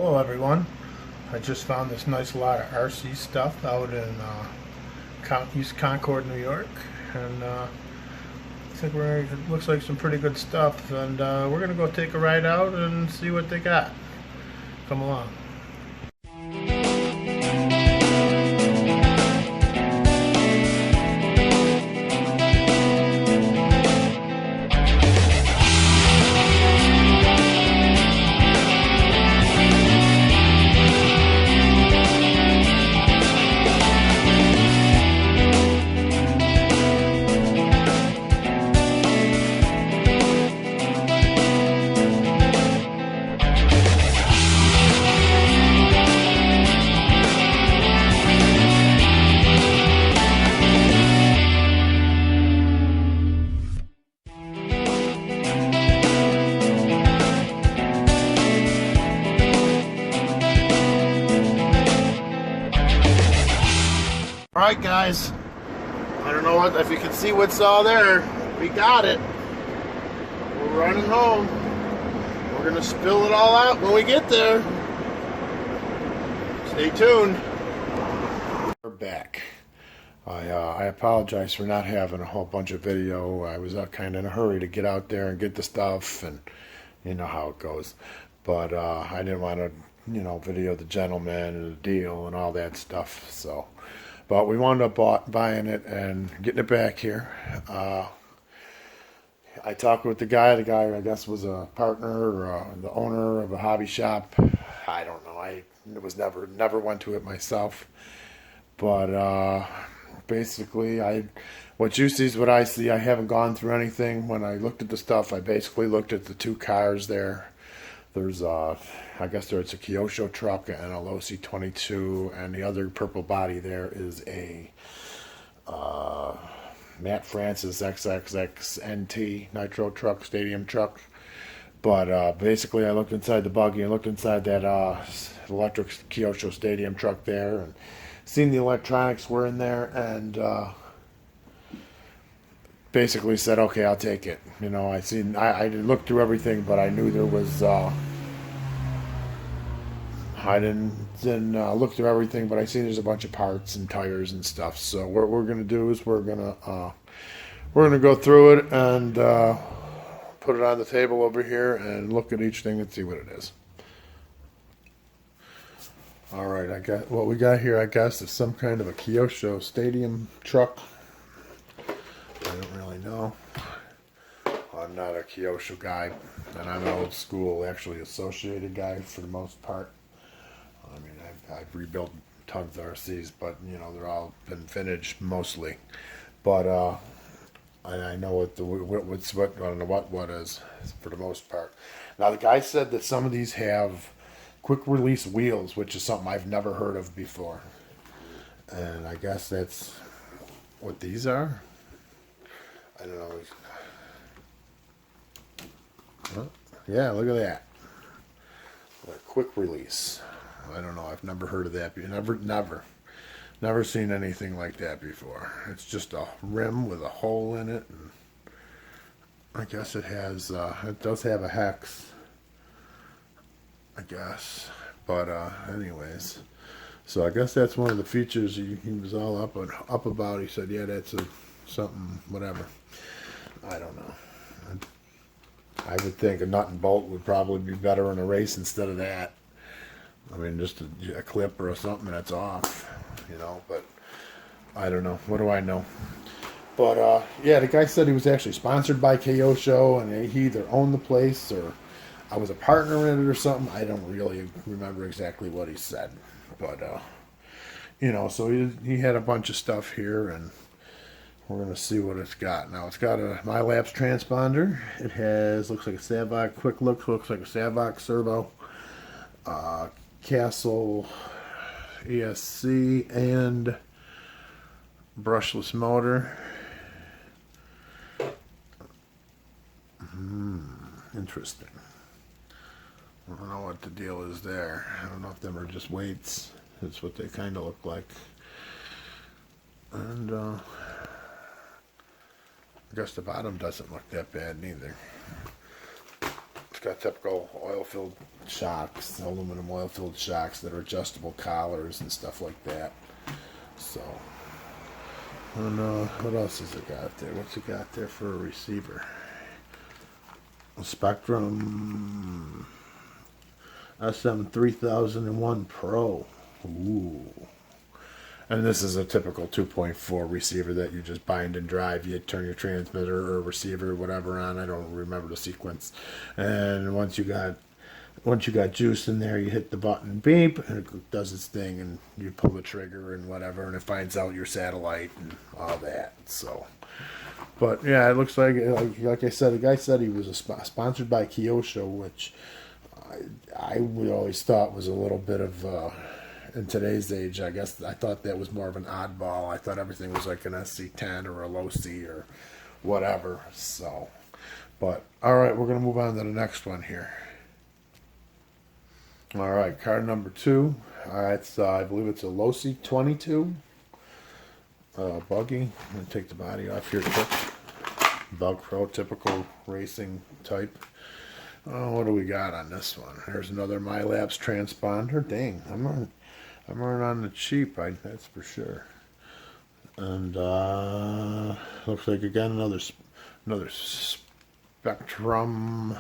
Hello everyone. I just found this nice lot of RC stuff out in East Concord, New York, and I think it looks like some pretty good stuff, and we're gonna go take a ride out and see what they got. Come along. Alright guys, I don't know if you can see what's all there. We got it. We're running home. We're going to spill it all out when we get there. Stay tuned. We're back. I apologize for not having a whole bunch of video. I was kind of in a hurry to get out there and get the stuff, and you know how it goes. But I didn't want to, video the gentleman and the deal and all that stuff, so... But we wound up buying it and getting it back here. I talked with the guy. The guy, I guess, was a partner or the owner of a hobby shop. I don't know. I was never went to it myself. But basically, what you see is what I see. I haven't gone through anything. When I looked at the stuff, I basically looked at the two cars there. There's I guess there's a Kyosho truck and a Losi 22, and the other purple body there is a Matt Francis XXX-NT Nitro truck, stadium truck. But basically I looked inside the buggy and looked inside that electric Kyosho stadium truck there and seen the electronics were in there, and basically said, okay, I'll take it. I looked through everything, but I knew there was I didn't look through everything, but I see there's a bunch of parts and tires and stuff. So what we're gonna do is we're gonna go through it and put it on the table over here and look at each thing and see what it is. All right, I got what we got here. I guess is some kind of a Kyosho stadium truck. I don't really know. I'm not a Kyosho guy, and I'm an old school, actually associated guy for the most part. I mean, I've rebuilt tons of RCs, but they're all been vintage mostly. But I know what is for the most part. Now the guy said that some of these have quick release wheels, which is something I've never heard of before, and I guess that's what these are. I don't know. Huh? Yeah, look at that. A quick release. I don't know. I've never heard of that. Never seen anything like that before. It's just a rim with a hole in it, and I guess it has. It does have a hex, I guess. But anyways, so I guess that's one of the features he was all up about. He said, yeah, that's something, whatever. I don't know. I would think a nut and bolt would probably be better in a race instead of that. I mean, just a clip or something that's off, but I don't know. What do I know? But, yeah, the guy said he was actually sponsored by Kyosho, and he either owned the place or I was a partner in it or something. I don't really remember exactly what he said. But, so he had a bunch of stuff here, and we're going to see what it's got. Now, it's got a MyLapse transponder. It looks like a Savox, quick look, looks like a Savox servo. Castle ESC and brushless motor. Interesting. I don't know what the deal is there. I don't know if them are just weights. That's what they kind of look like. And I guess the bottom doesn't look that bad neither. It's got typical oil-filled shocks, aluminum oil-filled shocks that are adjustable collars and stuff like that. So, and what else has it got there? What's it got there for a receiver? A Spectrum SM3001 Pro. Ooh. And this is a typical 2.4 receiver that you just bind and drive. You turn your transmitter or receiver or whatever on. I don't remember the sequence. And once you got juice in there, you hit the button, beep, and it does its thing, and you pull the trigger and whatever, and it finds out your satellite and all that. So, but yeah, it looks like I said, the guy said he was sponsored by Kyosho, which I always thought was a little bit of. In today's age, I guess I thought that was more of an oddball. I thought everything was like an SC10 or a Losi or whatever. So, but all right, we're gonna move on to the next one here. All right, card number 2. All right, I believe it's a Losi 22 buggy. I'm gonna take the body off here quick. Bug Pro, typical racing type. What do we got on this one? There's another MyLabs transponder. Dang, I'm on the cheap, that's for sure. And looks like again another Spectrum.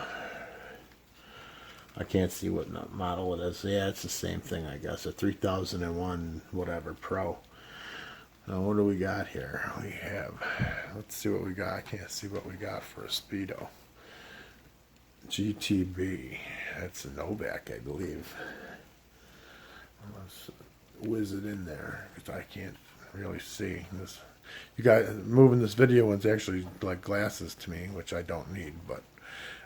I can't see what model it is. Yeah, it's the same thing, I guess. A 3001 whatever Pro. Now what do we got here? We have. Let's see what we got. I can't see what we got for a Speedo. GTB. That's a Novak, I believe. Let's whiz it in there because I can't really see this. You guys moving this video one's actually like glasses to me, which I don't need. But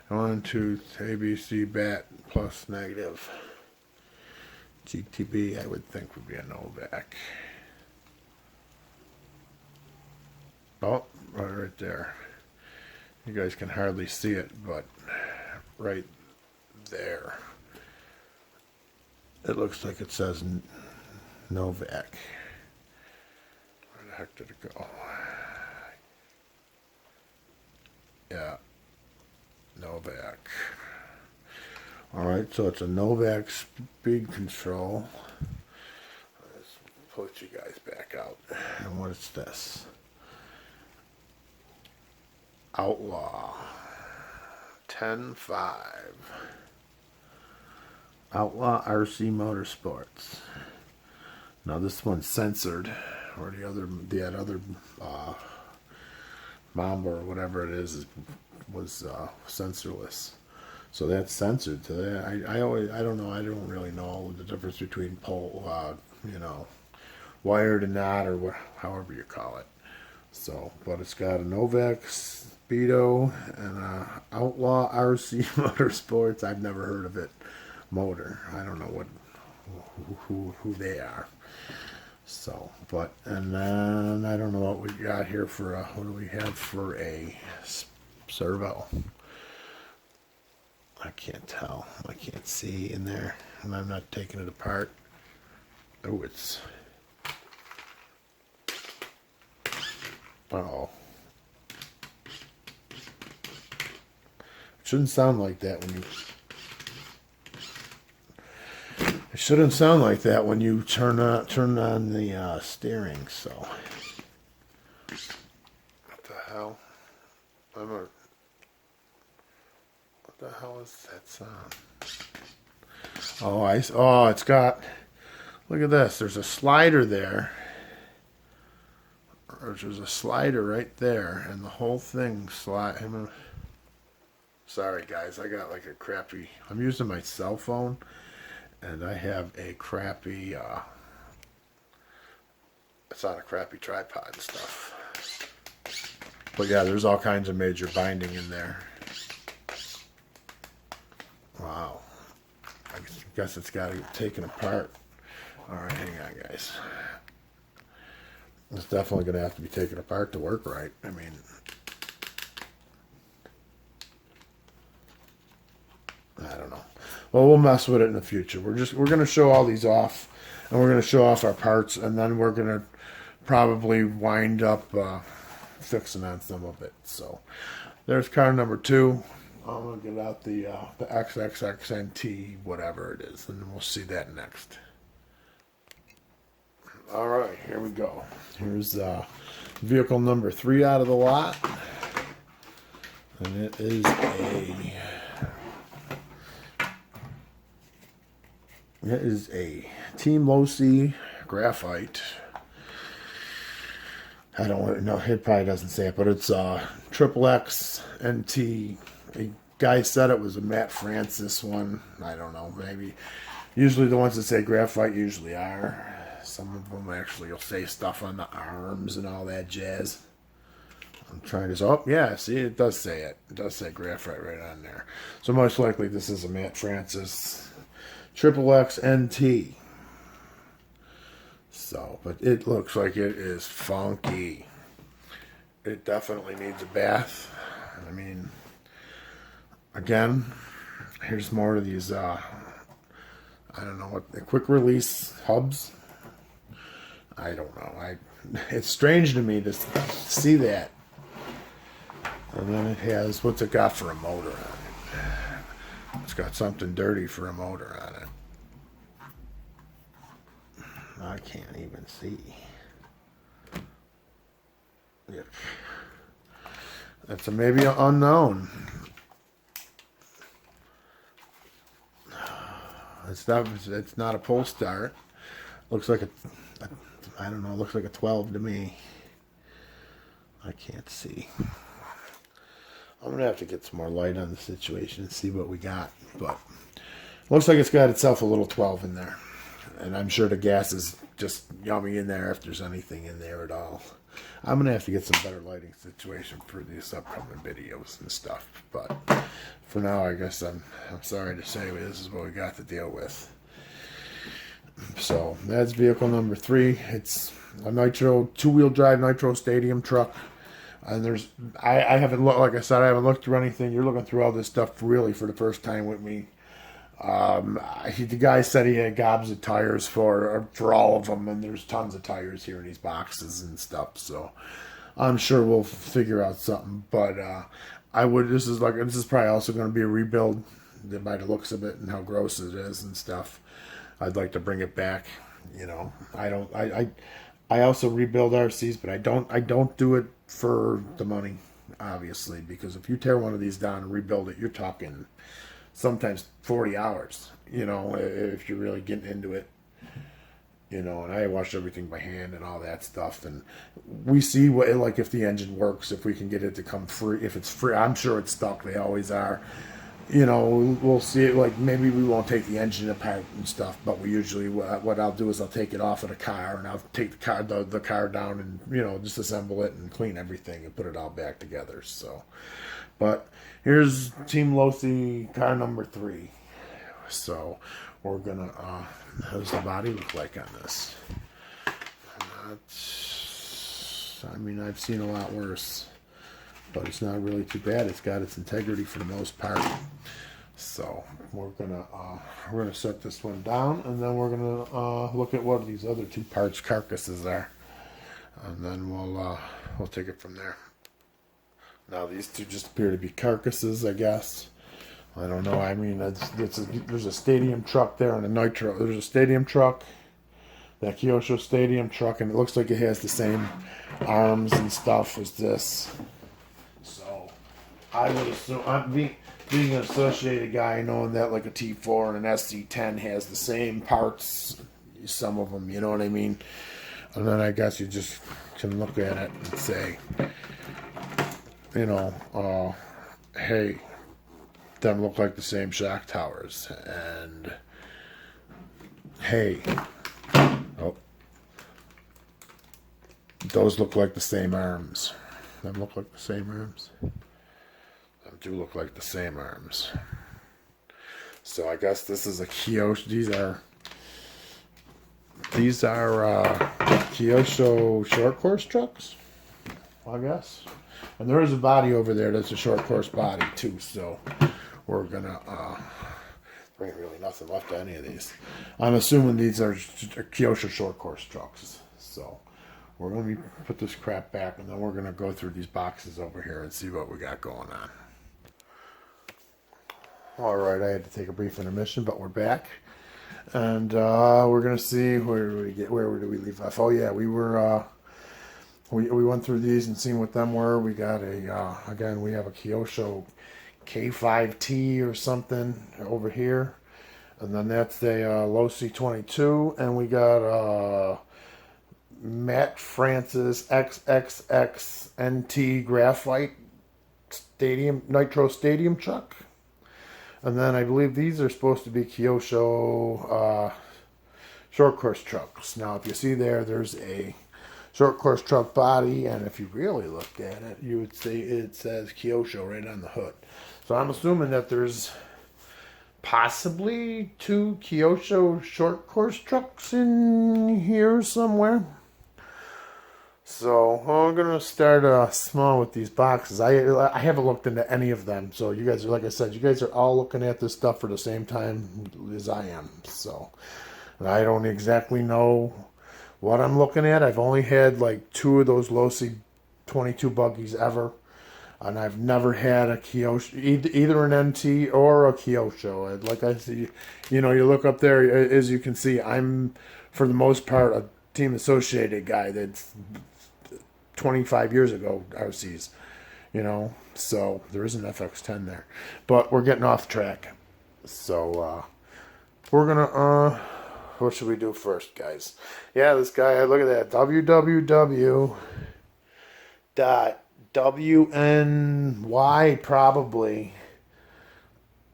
1, 2, ABC bat plus negative. GTB I would think would be a Novak. Oh, right there. You guys can hardly see it, but right there. It looks like it says Novak. Where the heck did it go? Yeah, Novak. Alright, so it's a Novak speed control. Let's put you guys back out. And what is this? Outlaw 10.5. Outlaw RC Motorsports. Now this one's censored, or the other Mamba or whatever it is was censorless. So that's censored. So that, I don't really know the difference between wired and not, or however you call it. So, but it's got a Novak Speedo and a Outlaw RC Motorsports. I've never heard of it. Motor. I don't know who they are. So, but, and then I don't know what we got here for a, what do we have for a servo? I can't tell. I can't see in there, and I'm not taking it apart. Oh, it's. Uh-oh. It shouldn't sound like that when you. It shouldn't sound like that when you turn on the steering. So. What the hell? What the hell is that sound? Oh, it's got. Look at this. There's a slider there. There's a slider right there, and the whole thing slide. Sorry, guys. I got like a crappy. I'm using my cell phone, and I have a crappy. It's on a crappy tripod and stuff. But yeah, there's all kinds of major binding in there. Wow. I guess it's got to get taken apart. All right, hang on, guys. It's definitely going to have to be taken apart to work right. I mean, I don't know. Well, we'll mess with it in the future. We're going to show all these off, and we're going to show off our parts, and then we're going to probably wind up fixing on some of it. So, there's car number 2. I'm gonna get out the XXX-NT, whatever it is, and then we'll see that next. All right, here we go. Here's vehicle number 3 out of the lot, and it is a Team Losi graphite. I don't know, it probably doesn't say it, but it's XXX-NT. A guy said it was a Matt Francis one. I don't know, maybe. Usually the ones that say graphite usually are. Some of them actually will say stuff on the arms and all that jazz. I'm trying to, oh yeah, see, it does say it. It does say graphite right on there. So most likely this is a Matt Francis XXX-NT. So, but it looks like it is funky. It definitely needs a bath. I mean, again, here's more of these, I don't know what, the quick release hubs. I don't know. It's strange to me to see that. And then it has, what's it got for a motor on it? It's got something dirty for a motor on it. I can't even see. Yep. That's maybe an unknown. It's not a pull start. Looks like I don't know, looks like a 12 to me. I can't see. I'm going to have to get some more light on the situation and see what we got. But looks like it's got itself a little 12 in there. And I'm sure the gas is just yummy in there if there's anything in there at all. I'm going to have to get some better lighting situation for these upcoming videos and stuff. But for now, I guess I'm sorry to say this is what we got to deal with. So that's vehicle number 3. It's a Nitro, 2-wheel drive Nitro stadium truck. And I haven't looked, like I said, I haven't looked through anything. You're looking through all this stuff really for the first time with me. The guy said he had gobs of tires for all of them, and there's tons of tires here in these boxes and stuff. So I'm sure we'll figure out something. But this is probably also going to be a rebuild by the looks of it and how gross it is and stuff. I'd like to bring it back. You know, I also rebuild RCs, but I don't do it for the money, obviously, because if you tear one of these down and rebuild it, you're talking sometimes 40 hours, you know, if you're really getting into it, you know, and I wash everything by hand and all that stuff, and we see what, like, if the engine works, if we can get it to come free. If it's free, I'm sure it's stuck, they always are. You know, we'll see it, like, maybe we won't take the engine apart and stuff, but we usually, what I'll do is I'll take it off of the car, and I'll take the car down and, you know, just assemble it and clean everything and put it all back together. So, but here's Team Losi car number 3. So we're gonna, how does the body look like on this? I mean, I've seen a lot worse, but it's not really too bad. It's got its integrity for the most part. So we're gonna set this one down, and then we're gonna look at what these other 2 parts carcasses are, and then we'll take it from there. Now these 2 just appear to be carcasses, I guess. I don't know. I mean, there's a stadium truck there and a Nitro. There's a stadium truck, that Kyosho stadium truck, and it looks like it has the same arms and stuff as this. So I would assume, being an associated guy, knowing that like a T4 and an SC10 has the same parts, some of them, you know what I mean? And then I guess you just can look at it and say, you know, hey, them look like the same shock towers, and hey, oh, those look like the same arms. Them look like the same arms. Them do look like the same arms. So I guess this is a Kyosho. These are Kyosho short course trucks, I guess. And there is a body over there that's a short course body too. So we're gonna there ain't really nothing left of any of these. I'm assuming these are Kyosho short course trucks. So we're gonna put this crap back, and then we're gonna go through these boxes over here and see what we got going on. All right, I had to take a brief intermission, but we're back, and we're gonna see where did we leave off? Oh yeah, we were we went through these and seen what them were. We got a again, we have a Kyosho K5T or something over here, and then that's the Losi 22, and we got Matt Francis XXX-NT graphite Nitro stadium chuck. And then I believe these are supposed to be Kyosho short course trucks. Now, if you see there's a short course truck body, and if you really looked at it, you would see it says Kyosho right on the hood. So I'm assuming that there's possibly 2 Kyosho short course trucks in here somewhere. So I'm gonna start small with these boxes. I haven't looked into any of them, so you guys are, like I said, you guys are all looking at this stuff for the same time as I am. So I don't exactly know what I'm looking at. I've only had like 2 of those Losi 22 buggies ever, and I've never had a Kyosho, either an NT or a Kyosho. Like I see, you look up there, as you can see, I'm for the most part a Team Associated guy that's 25 years ago RCs, so there is an FX10 there, but we're getting off track. So we're gonna what should we do first, guys? Yeah, this guy, look at that, www.wny probably,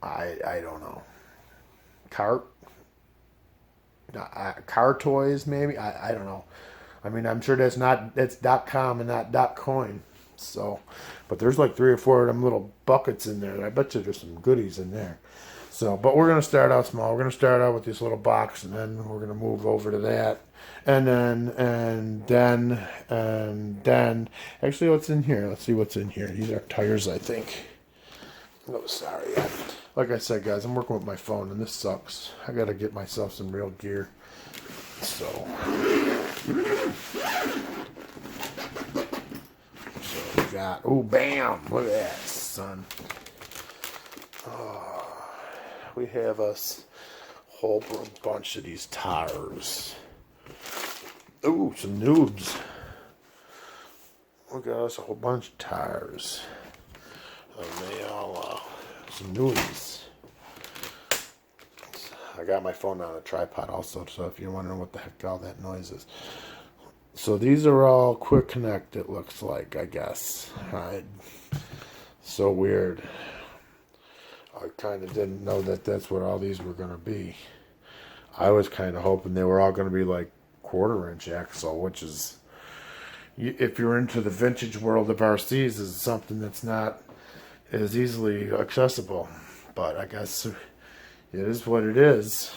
I don't know, car toys maybe, I don't know. I mean, I'm sure that's .com and not .coin. So, but there's like 3 or 4 of them little buckets in there. I bet you there's some goodies in there. So, but we're going to start out small. We're going to start out with this little box, and then we're going to move over to that. And then, actually, what's in here? Let's see what's in here. These are tires, I think. Oh, sorry. Like I said, guys, I'm working with my phone, and this sucks. I got to get myself some real gear. So we got, oh, bam, look at that, son. We have a whole bunch of these tires. Ooh, some noobs. We got us a whole bunch of tires. And they all, some noobs. I got my phone on a tripod also, so if you're wondering what the heck all that noise is. So these are all quick connect, it looks like, I guess. Right? So weird. I kind of didn't know that that's what all these were going to be. I was kind of hoping they were all going to be like 1/4-inch axle, which is, if you're into the vintage world of RCs, is something that's not as easily accessible. But I guess it is what it is.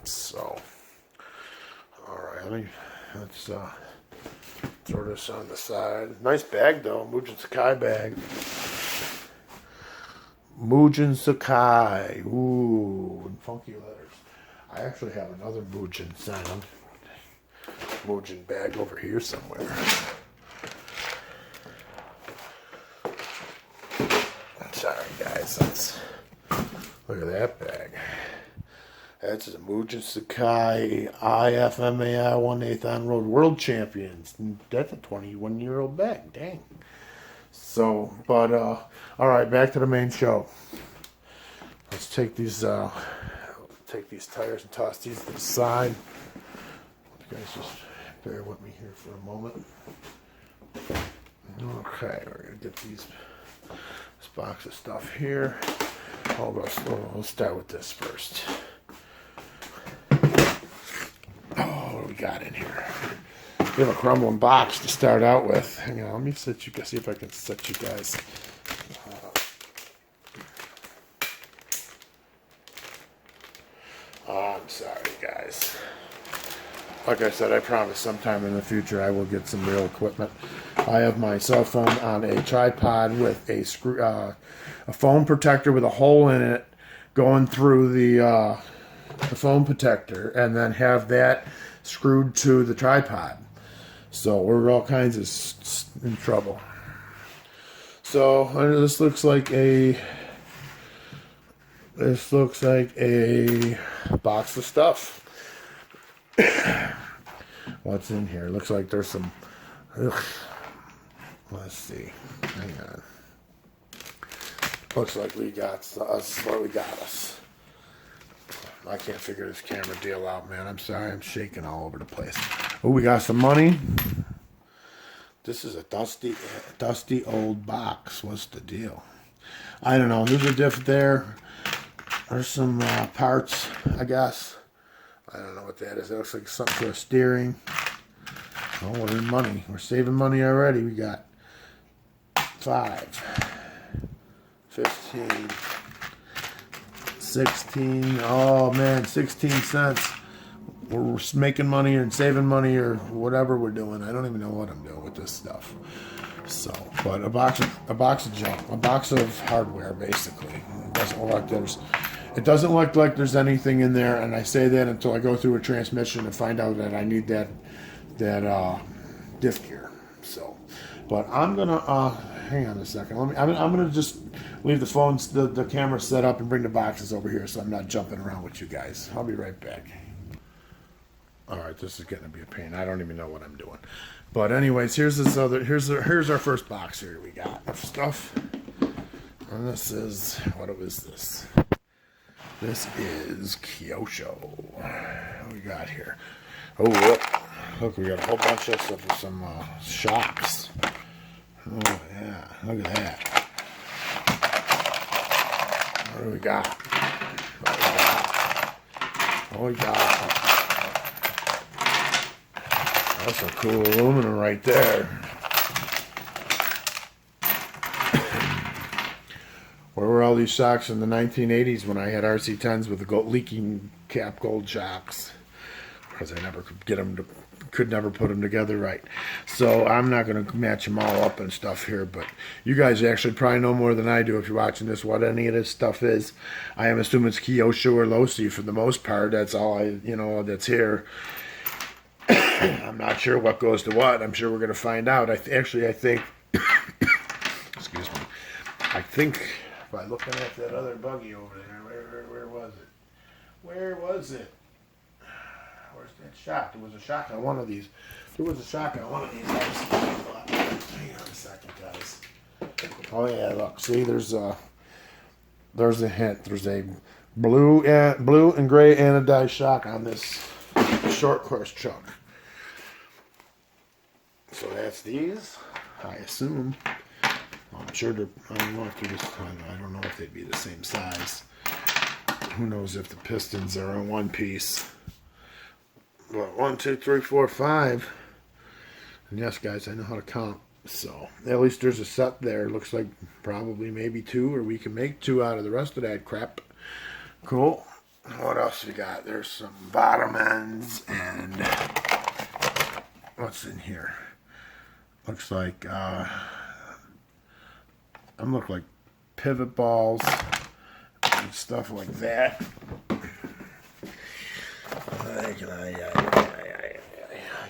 So, all right, let's throw this on the side. Nice bag though, Mugen Sakai bag. Mugen Sakai, ooh, and funky letters. I actually have another Mugen bag over here somewhere. Sorry guys, look at that bag. That's a Mugen Sakai IFMAI 1/8 on-road world champions. That's a 21-year-old bag, dang. So, but, all right, back to the main show. Let's take these tires and toss these to the side. You guys just bear with me here for a moment. Okay, we're going to get this box of stuff here. We'll start with this first. Oh, what do we got in here? We have a crumbling box to start out with. Hang on, let me see if I can set you guys. I'm sorry, guys. Like I said, I promise sometime in the future I will get some real equipment. I have my cell phone on a tripod with a phone protector with a hole in it going through the phone protector, and then have that screwed to the tripod. So we're all kinds of in trouble. So this looks like a This looks like a box of stuff. What's in here? Looks like there's some... Ugh. Let's see. Hang on. Looks like we got us. What we got us? I can't figure this camera deal out, man. I'm sorry. I'm shaking all over the place. Oh, we got some money. This is a dusty old box. What's the deal? I don't know. There's a diff there. There's some parts, I guess. I don't know what that is. It looks like something for a steering. Oh, we're in money. We're saving money already. We got 5, 15, 16. Oh, man, 16 cents. We're making money and saving money or whatever we're doing. I don't even know what I'm doing with this stuff. So, but a box of junk, a box of hardware, basically. It doesn't look like there's anything in there, and I say that until I go through a transmission and find out that I need that diff gear. So, but I'm gonna hang on a second. I'm gonna just leave the camera set up and bring the boxes over here, so I'm not jumping around with you guys. I'll be right back. All right, this is getting to be a pain. I don't even know what I'm doing. But anyways, here's our first box here. We got stuff. And this is, what is this? This is Kyosho. What we got here? Oh, look, we got a whole bunch of stuff with some shocks. Oh, yeah, look at that. What do we got? What we got? That's some cool aluminum right there. Where were all these shocks in the 1980s when I had RC10s with the leaking cap gold shocks? Because I never could get them could never put them together right. So I'm not going to match them all up and stuff here, but you guys actually probably know more than I do if you're watching this what any of this stuff is. I am assuming it's Kyosho or Losi for the most part. That's all that's here. I'm not sure what goes to what. I'm sure we're going to find out. I think, excuse me, I think by looking at that other buggy over there, where was it? Where was it? Where's that shock? There was a shock on one of these. There was a shock on one of these. Hang on a second, guys. Oh yeah, look. See, there's a hint. There's a blue and gray anodized shock on this short course truck. So that's these, I assume. I'm sure I don't know if they'd be the same size. Who knows if the pistons are in one piece. But 1, 2, 3, 4, 5. And yes, guys, I know how to count. So at least there's a set there. Looks like probably maybe 2, or we can make 2 out of the rest of that crap. Cool. What else we got? There's some bottom ends and what's in here? Looks like look like pivot balls and stuff like that. I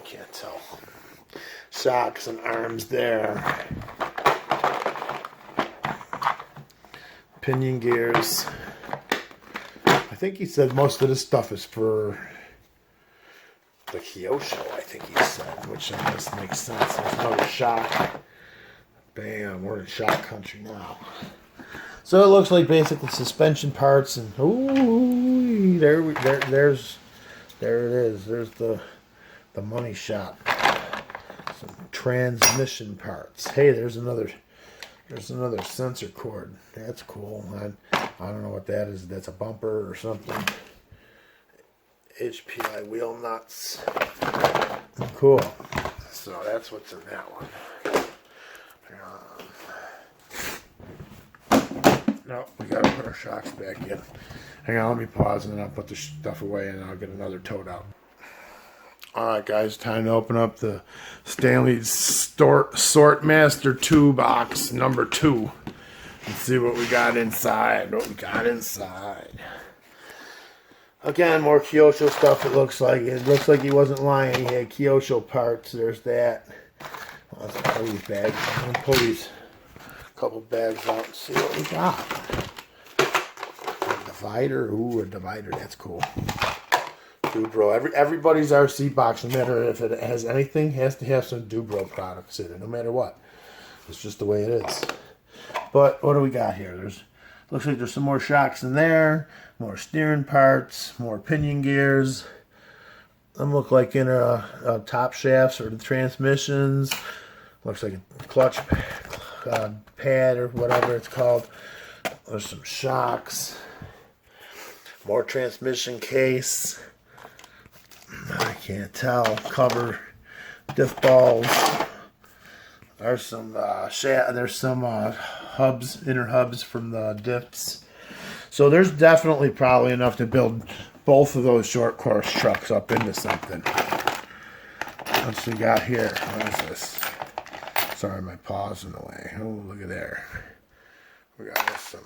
can't tell. Shocks and arms there. Pinion gears. I think he said most of this stuff is for the Kyosho, I think he said, which I guess makes sense. There's another shock. Bam, we're in shock country now. So it looks like basically suspension parts and there it is. There's the money shot. Some transmission parts. Hey, there's another sensor cord. That's cool. I don't know what that is. That's a bumper or something. HPI wheel nuts. Cool. So that's what's in that one. No, we gotta put our shocks back in. Hang on, let me pause and then I'll put the stuff away and I'll get another tote out. Alright guys, time to open up the Stanley Sort Master 2 box number 2. Let's see what we got inside. Again, more Kyosho stuff it looks like. It looks like he wasn't lying. He had Kyosho parts. There's that. Let's pull these bags. I'm going to pull these couple bags out and see what we got. The divider. Ooh, a divider. That's cool. Dubro. Everybody's RC box, no matter if it has anything, has to have some Dubro products in it, no matter what. It's just the way it is. But what do we got here? Looks like there's some more shocks in there, more steering parts, more pinion gears. Them look like inner top shafts or the transmissions. Looks like a clutch pad or whatever it's called. There's some shocks. More transmission case. I can't tell. Cover, diff balls. There's some hubs, inner hubs from the diffs. So there's definitely probably enough to build both of those short course trucks up into something. What's we got here? What is this? Sorry, my paw's in the way. Oh, look at there. We got some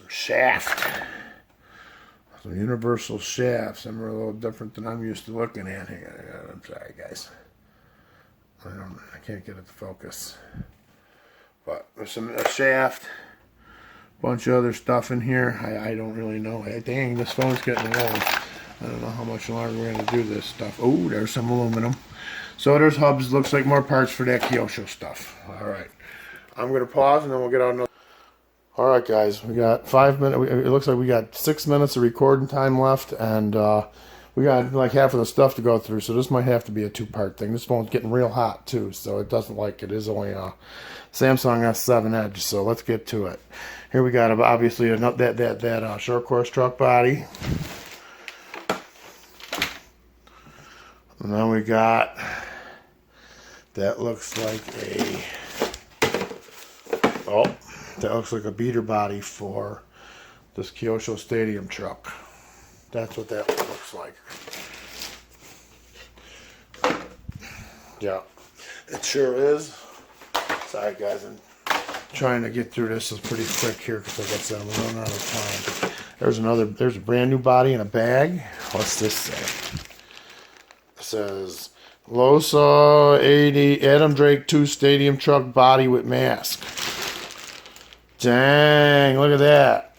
shaft. Some universal shafts. Some are a little different than I'm used to looking at. I'm sorry, guys. I can't get it to focus. But there's a shaft. Bunch of other stuff in here. I don't really know. Hey, dang, this phone's getting old. I don't know how much longer we're going to do this stuff. Oh, there's some aluminum. So there's hubs. Looks like more parts for that Kyosho stuff. All right. I'm going to pause and then we'll get on another. All right, guys, we got 5 minutes. It looks like we got 6 minutes of recording time left, and we got like half of the stuff to go through, so this might have to be a two-part thing. This phone's getting real hot, too, so it doesn't like it. It is only a Samsung S7 Edge, so let's get to it. Here we got, obviously, that short course truck body. And then we got, that looks like that looks like a beater body for this Kyosho Stadium truck. That's what that looks like. Yeah, it sure is. Sorry, guys, I'm trying to get through this pretty quick here because, like I said, I'm running out of time. There's a brand new body in a bag. What's this say? It says Losi AD Adam Drake 2 Stadium truck body with mask. Dang, look at that.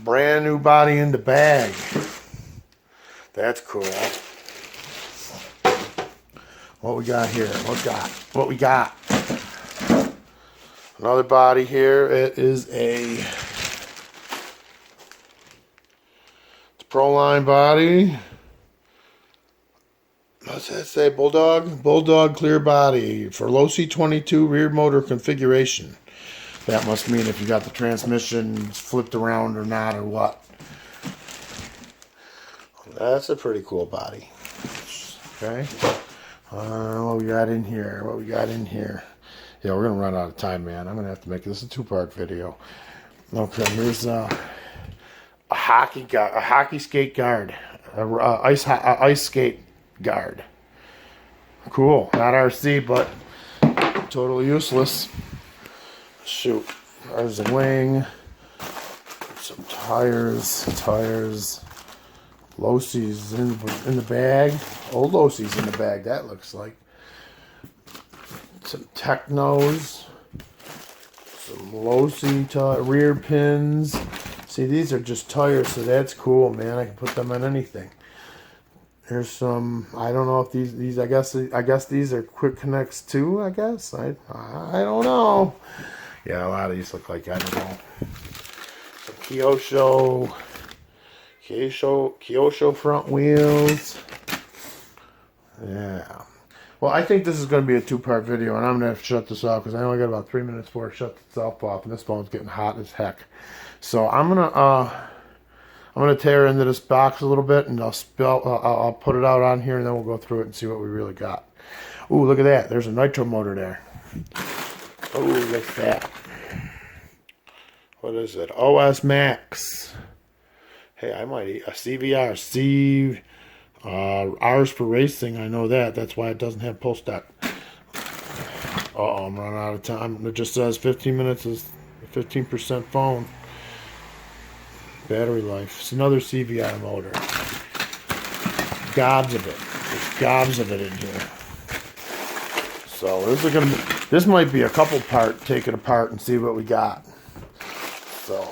Brand new body in the bag. That's cool. What we got here? What we got? Another body here. It is a Proline body. What's that say? Bulldog clear body for Losi 22 rear motor configuration. That must mean if you got the transmission flipped around or not or what. That's a pretty cool body. Okay. What we got in here? Yeah, we're going to run out of time, man. I'm going to have to make this a two-part video. Okay, here's a hockey skate guard. Ice skate guard. Cool. Not RC, but totally useless. Shoot, there's a wing, some tires, Losi's in the bag, old Losi's in the bag, that looks like, some Technos, some Losi rear pins. See, these are just tires, so that's cool, man. I can put them on anything. There's some, I don't know if these I guess these are quick connects too, I guess. I don't know. Yeah, a lot of these look like, I don't know, some Kyosho front wheels. Yeah. Well, I think this is going to be a two-part video, and I'm going to have to shut this off because I only got about 3 minutes before it shuts itself off, and this phone's getting hot as heck. So I'm gonna tear into this box a little bit, and I'll put it out on here, and then we'll go through it and see what we really got. Ooh, look at that! There's a Nitro motor there. Oh, look at that. What is it? OS Max. Hey, I might eat a CVR. R's for racing. I know that. That's why it doesn't have pull step. Uh-oh, I'm running out of time. It just says 15 minutes is 15% phone. Battery life. It's another CVR motor. Gobs of it. There's gobs of it in here. So this might be a couple part, take it apart and see what we got. So,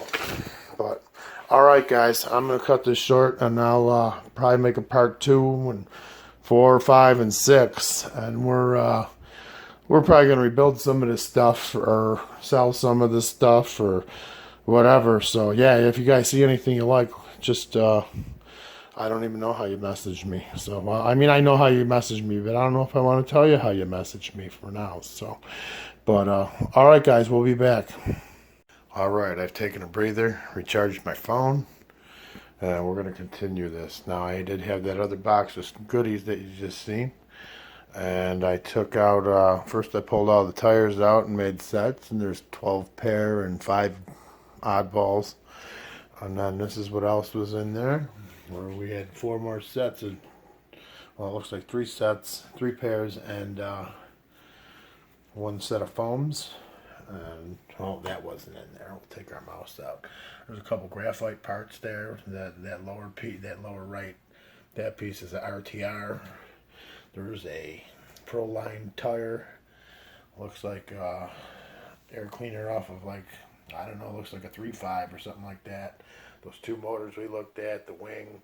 but all right, guys, I'm gonna cut this short, and I'll probably make a part 2 and 4, 5, and 6, and we're probably gonna rebuild some of this stuff or sell some of this stuff or whatever. So yeah, if you guys see anything you like, just I don't even know how you message me. So I mean, I know how you message me, but I don't know if I want to tell you how you message me for now. So, but all right, guys, we'll be back. All right, I've taken a breather, recharged my phone, and we're going to continue this. Now, I did have that other box with some goodies that you just seen, and I took out, first I pulled all the tires out and made sets, and there's 12 pair and 5 oddballs, and then this is what else was in there, where we had 4 more sets of, well, it looks like 3 sets, 3 pairs, and 1 set of foams. And oh, that wasn't in there. We'll take our mouse out. There's a couple graphite parts there. That lower piece, that lower right, that piece is a RTR. There's a Proline tire. Looks like air cleaner off of, like, I don't know, looks like a 3.5 or something like that. Those 2 motors we looked at, the wing,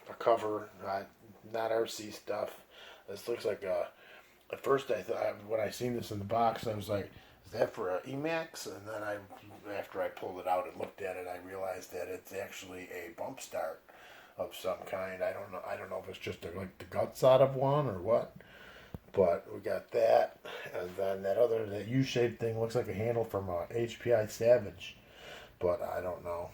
a cover, not RC stuff. This looks like a. At first, I thought, when I seen this in the box, I was like, "Is that for an Emax?" And then after I pulled it out and looked at it, I realized that it's actually a bump start of some kind. I don't know if it's just like the guts out of one or what. But we got that, and then that U-shaped thing looks like a handle from a HPI Savage, but I don't know.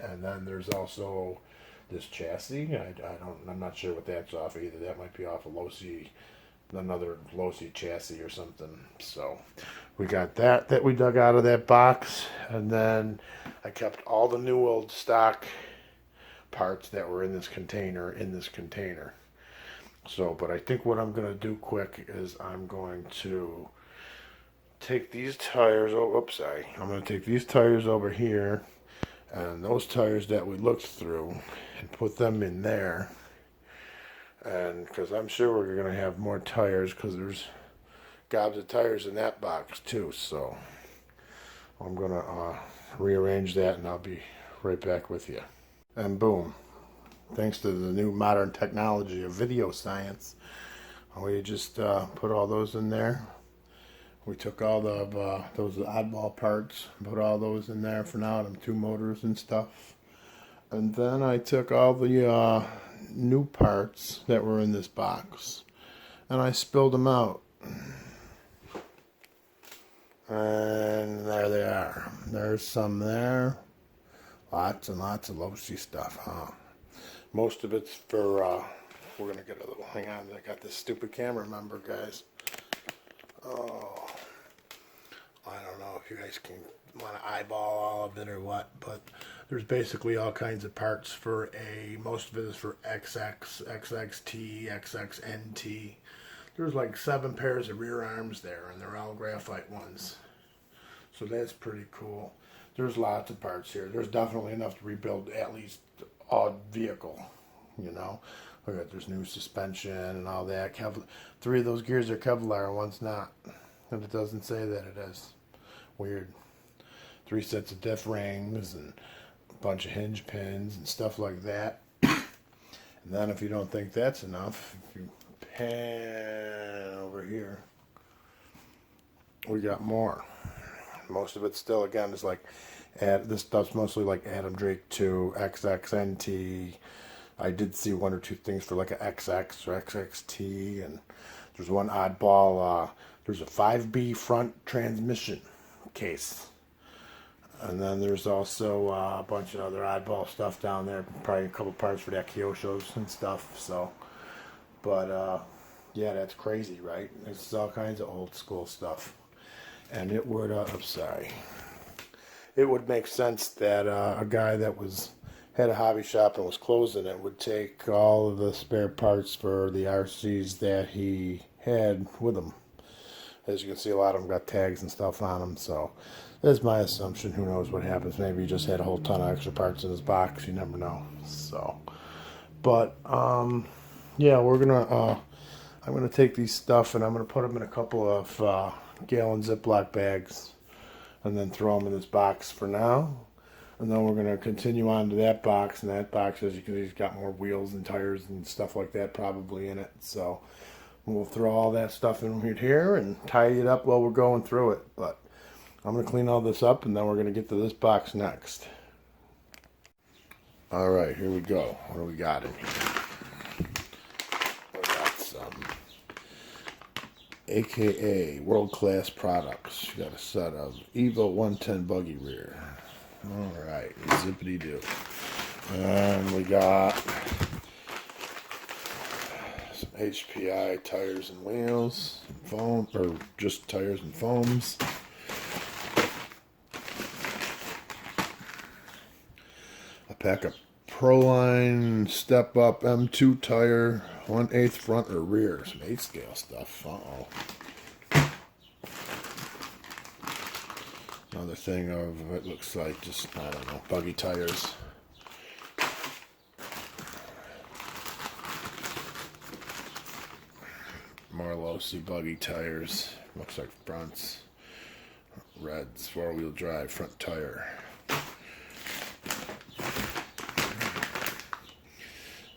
And then there's also this chassis. I'm not sure what that's off either. That might be off a Losi. Another Losi chassis or something. So we got that we dug out of that box, and then I kept all the new old stock parts that were in this container. So, but I think what I'm going to do quick is I'm going to take these tires, I'm going to take these tires over here and those tires that we looked through and put them in there. And because I'm sure we're going to have more tires, because there's gobs of tires in that box too. So I'm going to rearrange that, and I'll be right back with you. And boom, thanks to the new modern technology of video science, we just put all those in there. We took all those oddball parts, put all those in there for now, them 2 motors and stuff. And then I took all the new parts that were in this box, and I spilled them out, and there they are. There's some there, lots and lots of Losi stuff, huh? Most of it's for we're gonna get a little, hang on, I got this stupid camera, remember, guys. Oh, I don't know if you guys can want to eyeball all of it or what, but there's basically all kinds of parts for most of it is for XX, XXT, XXX-NT. There's like 7 pairs of rear arms there, and they're all graphite ones. So that's pretty cool. There's lots of parts here. There's definitely enough to rebuild at least a vehicle, you know. Look at, there's new suspension and all that. 3 of those gears are Kevlar, one's not. And it doesn't say that it is. Weird. 3 sets of diff rings and a bunch of hinge pins and stuff like that. And then if you don't think that's enough, if you pan over here, we got more. Most of it still, again, is like, this stuff's mostly like Adam Drake 2, XXX-NT. I did see 1 or 2 things for like a XX or XXT, and there's one oddball, there's a 5B front transmission case. And then there's also a bunch of other oddball stuff down there, probably a couple parts for that Kyosho's and stuff. So, but yeah, that's crazy, right? It's all kinds of old school stuff. And it would, it would make sense that a guy that had a hobby shop and was closing it would take all of the spare parts for the RCs that he had with him. As you can see, a lot of them got tags and stuff on them, so that's my assumption. Who knows what happens? Maybe he just had a whole ton of extra parts in his box. You never know. So, but yeah, I'm gonna take these stuff and I'm gonna put them in a couple of gallon Ziploc bags, and then throw them in this box for now. And then we're going to continue on to that box, and that box, as you can see, has got more wheels and tires and stuff like that probably in it. So we'll throw all that stuff in here and tidy it up while we're going through it. But I'm going to clean all this up, and then we're going to get to this box next. All right, here we go. What do we got in here? We got some AKA world-class products. We got a set of Evo 110 buggy rear. All right, zippity-doo. And we got some HPI tires and wheels, foam, or just tires and foams. A pack of Proline Step Up M2 tire, 1/8 front or rear. Some 8 scale stuff. Uh-oh. Another thing of, it looks like just, I don't know, buggy tires. More Losi buggy tires. Looks like fronts. Reds, 4-wheel drive, front tire.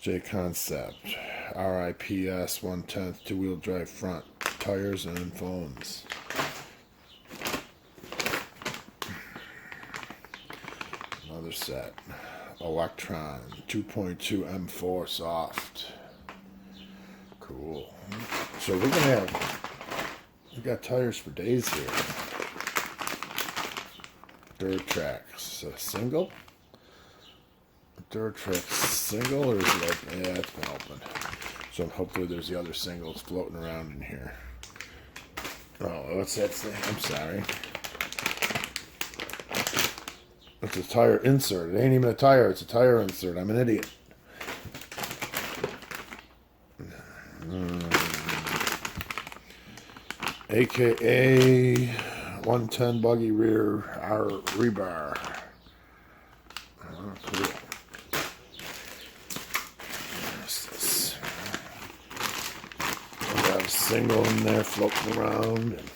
J Concept, RIPS 1/10 2-wheel drive front tires and foams. Another set, Electron 2.2 M4 soft. Cool. So we got tires for days here. Durtrax, single. Durtrax single, or is it open? Yeah, it's been open. So hopefully there's the other singles floating around in here. Oh, what's that thing? I'm sorry. It's a tire insert. It ain't even a tire. It's a tire insert. I'm an idiot. AKA 110 buggy rear rebar. Oh, cool. Got a single in there floating around. And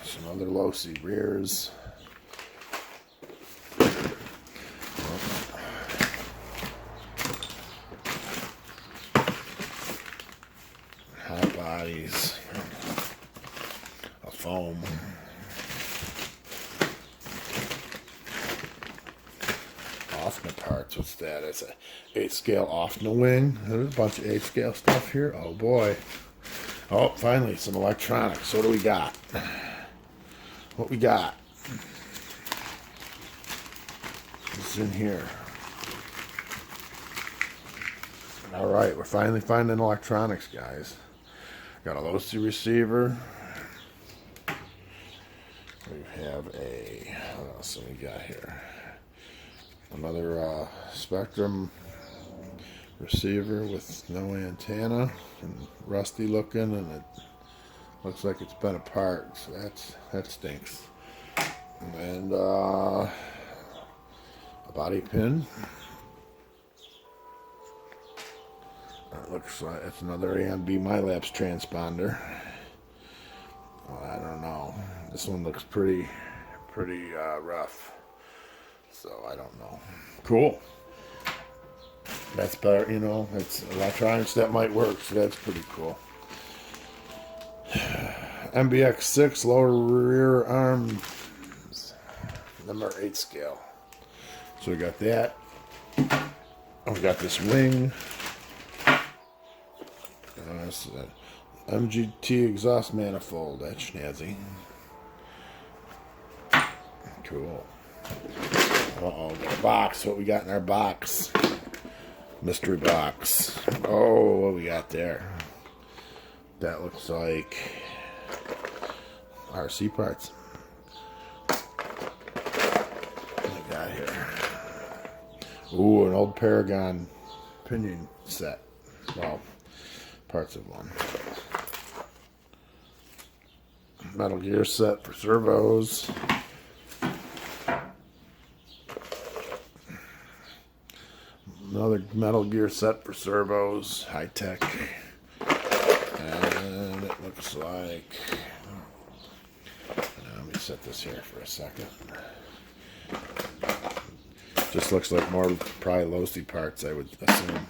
some other Losi rears. Hot bodies. A foam. Offner parts. What's that? It's a 8 scale Offner wing. There's a bunch of 8 scale stuff here. Oh boy. Oh, finally some electronics. What do we got? What we got? What's in here? All right, we're finally finding electronics, guys. Got a Losi receiver. We have a, what else do we got here? Another Spectrum receiver with no antenna and rusty looking, and it looks like it's been apart, so that stinks. And a body pin. It looks like it's another A&B MyLapse transponder. Well, I don't know. This one looks pretty rough. So I don't know. Cool. That's better, you know. It's electronics that might work, so that's pretty cool. MBX6 lower rear arms, number 8 scale. So we got that. We got this wing. This is an MGT exhaust manifold. That's snazzy. Cool. Uh-oh, got a box. What we got in our box? Mystery box. Oh, what we got there? That looks like RC parts. What we got here? Ooh, an old Paragon pinion set. Well, parts of one. Metal Gear set for servos. Another Metal Gear set for servos, high tech. And it looks looks like. Let me set this here for a second. Just looks like more probably Losi parts, I would assume.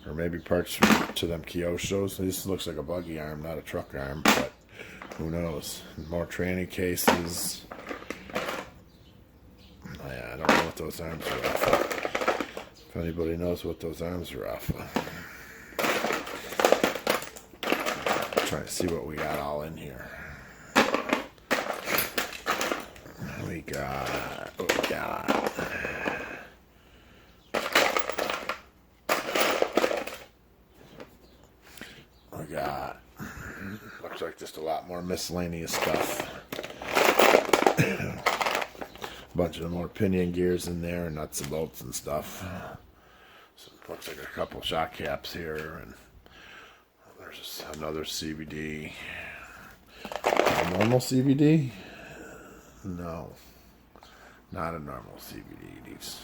Or maybe parts to them Kyoshos. This looks like a buggy arm, not a truck arm, but who knows? More tranny cases. Yeah, I don't know what those arms are off of. If anybody knows what those arms are off of. Trying to see what we got all in here. We got. Looks like just a lot more miscellaneous stuff. A bunch of more pinion gears in there, nuts and bolts and stuff. So it looks like a couple shock caps here, and there's another CVD. A normal CVD? No, not a normal CVD. These,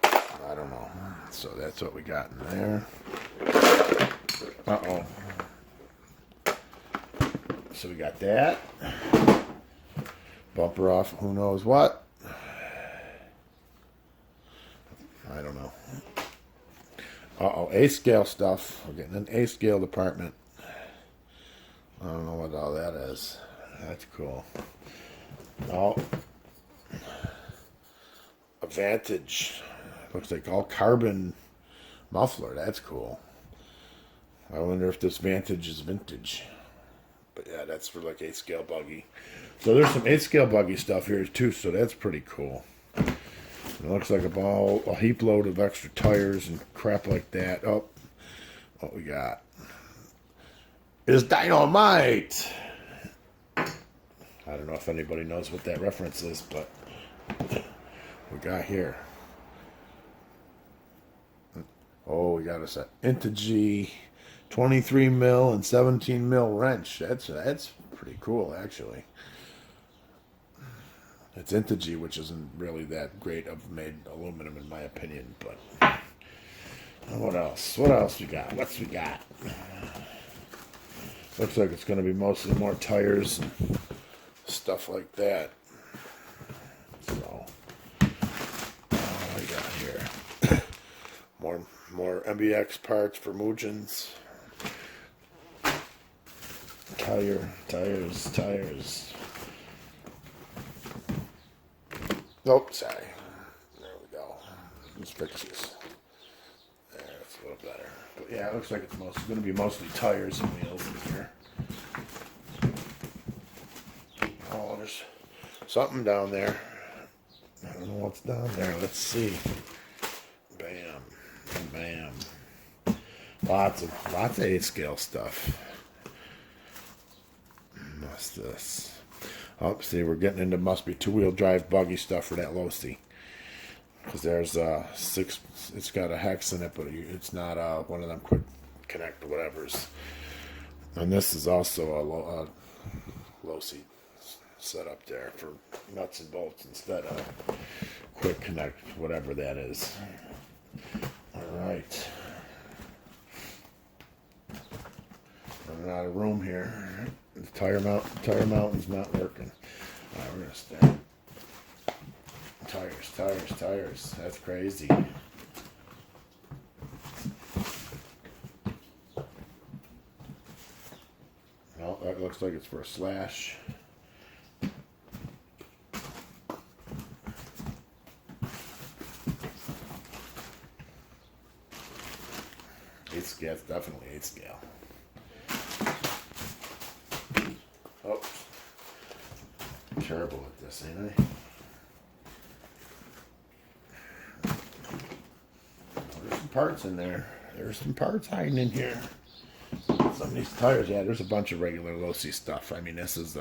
I don't know. So that's what we got in there. Uh-oh. So we got that. Bumper off, who knows what. I don't know. Uh-oh, A-scale stuff. We're getting an A-scale department. I don't know what all that is. That's cool. Oh. A Vantage. Looks like all carbon muffler. That's cool. I wonder if this Vantage is vintage. But yeah, that's for like 8-scale buggy. So there's some 8-scale buggy stuff here too, so that's pretty cool. It looks like a heap load of extra tires and crap like that. Oh, what we got is dynamite. I don't know if anybody knows what that reference is, but we got here. Oh, we got us an Integy 23 mil and 17 mil wrench. That's pretty cool, actually. It's Integy, which isn't really that great of made aluminum in my opinion, but what else? What else we got? What's we got? Looks like it's going to be mostly more tires and stuff like that. So, what we got here? more MBX parts for Mujins. Tires. Nope, sorry. There we go. Let's fix this. There, that's a little better. But yeah, it looks like it's going to be mostly tires and wheels in here. Oh, there's something down there. I don't know what's down there. Let's see. Bam. Bam. Lots of 8-scale stuff. What's this? Oh, see, we're getting into must be 2-wheel drive buggy stuff for that Losi. Because there's 6, it's got a hex in it, but it's not one of them quick connect or whatever's. And this is also a Losi set up there for nuts and bolts instead of quick connect, whatever that is. Alright. Running out of room here. The tire mountain's not working. Alright, we're gonna start. Tires. That's crazy. Well, that looks like it's for a slash. Yeah, it's definitely 8-scale. Oh, I'm terrible at this, ain't I? There's some parts in there. There's some parts hiding in here. Some of these tires, yeah, there's a bunch of regular Losi stuff. I mean, this is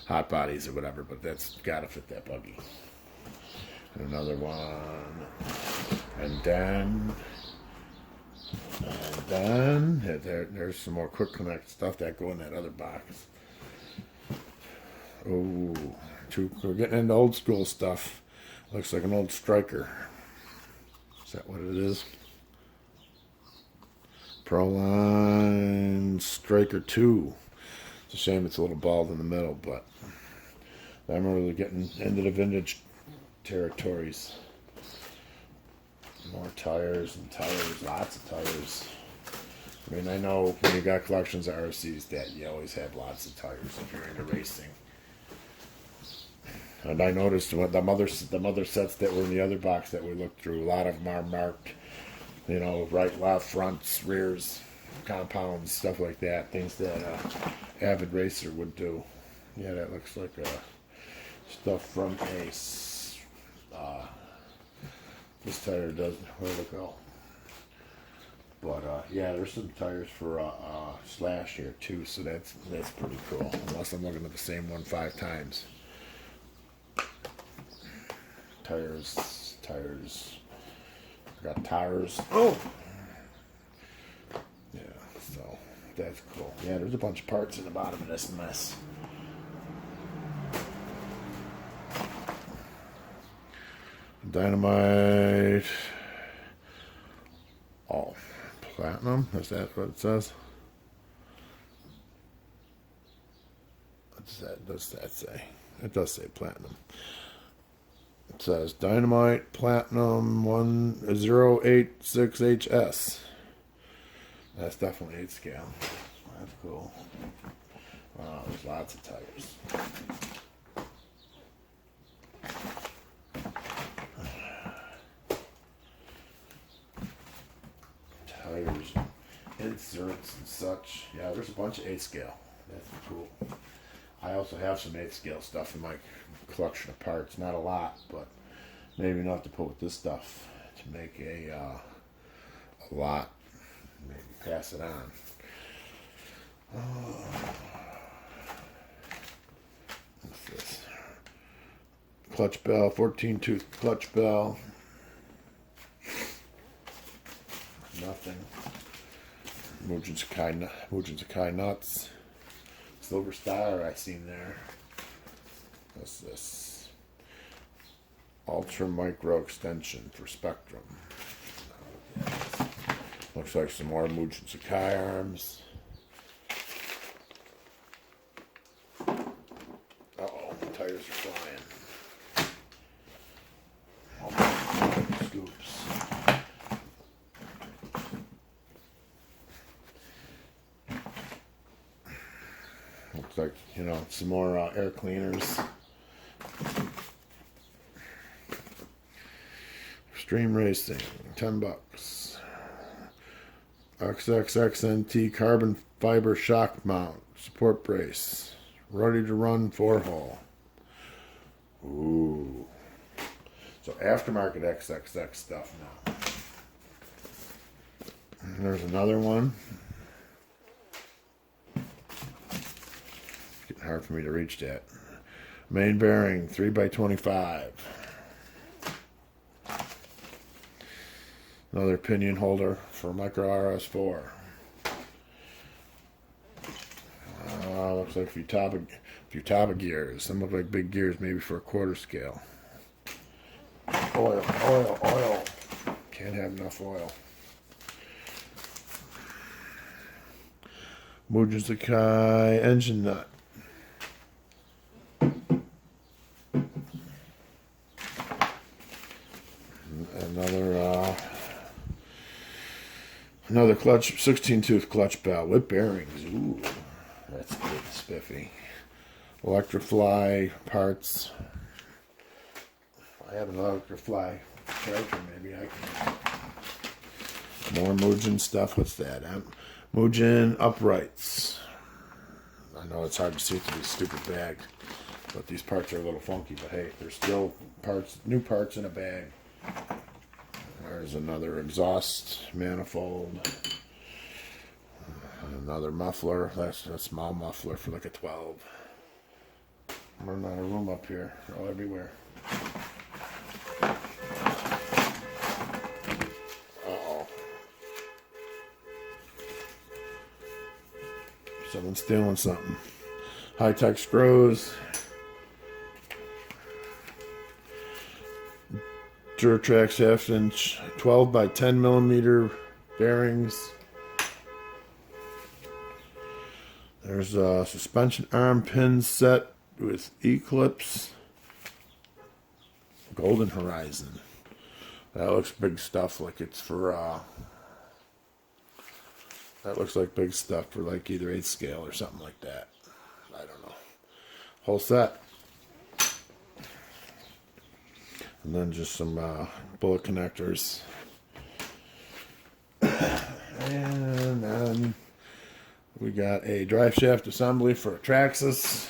hot bodies or whatever, but that's got to fit that buggy. And another one. And then there's some more quick connect stuff that go in that other box. Oh, we're getting into old school stuff. Looks like an old Striker. Is that what it is? Proline Striker 2. It's a shame it's a little bald in the middle, but I'm really getting into the vintage territories. More tires and tires, lots of tires. I mean, I know when you got collections of RCs that you always have lots of tires if you're into racing. And I noticed when the mother sets that were in the other box that we looked through, a lot of them are marked, you know, right, left, fronts, rears, compounds, stuff like that. Things that avid racer would do. Yeah, that looks like stuff from Ace. This tire doesn't. Where'd it go? But yeah, there's some tires for Slash here too, so that's pretty cool. Unless I'm looking at the same one 5 times. Tires. I got tires. Oh! Yeah, so that's cool. Yeah, there's a bunch of parts in the bottom of this mess. Dynamite. Oh, platinum? Is that what it says? Does that say? It does say platinum. It says Dynamite Platinum 1086HS. That's definitely 8 scale. That's cool. Wow, there's lots of tires. Tires, inserts and such. Yeah, there's a bunch of 8 scale. That's cool. I also have some 8 scale stuff in my collection of parts. Not a lot, but maybe enough to put with this stuff to make a lot. Maybe pass it on. What's this? Clutch bell, 14-tooth clutch bell. Nothing. Mugen Sakai nuts. Silver Star I seen there. What's this? Ultra micro extension for Spectrum. Looks like some more Mugen Sakai arms. Uh-oh, the tires are flying. Oh, scoops. Looks like, you know, some more air cleaners. Extreme Racing, $10. XXX-NT carbon fiber shock mount, support brace, ready to run 4-hole. Ooh. So aftermarket XXX stuff now. And there's another one. It's getting hard for me to reach that. Main bearing, 3x25. Another pinion holder for micro RS4. Looks like Futaba gears. Some look like big gears, maybe for a quarter scale. Oil. Can't have enough oil. Mugen Sakai engine nut. Another clutch, 16-tooth clutch bell with bearings. Ooh, that's good, spiffy. Electrofly parts. If I had an Electrofly charger, maybe I can. More Mugen stuff. What's that? Mugen uprights. I know it's hard to see through this stupid bag, but these parts are a little funky. But hey, there's still parts, new parts in a bag. There's another exhaust manifold. Another muffler. That's a small muffler for like a 12. I'm running out of room up here. They're all everywhere. Uh-oh. Someone's stealing something. High-tech screws. Duratrax half-inch 12 by 10 millimeter bearings. There's a suspension arm pin set with Eclipse. Golden Horizon. That looks big stuff, like it's for, that looks like big stuff for like either 8th scale or something like that. I don't know. Whole set. And then just some bullet connectors. And then we got a drive shaft assembly for a Traxxas.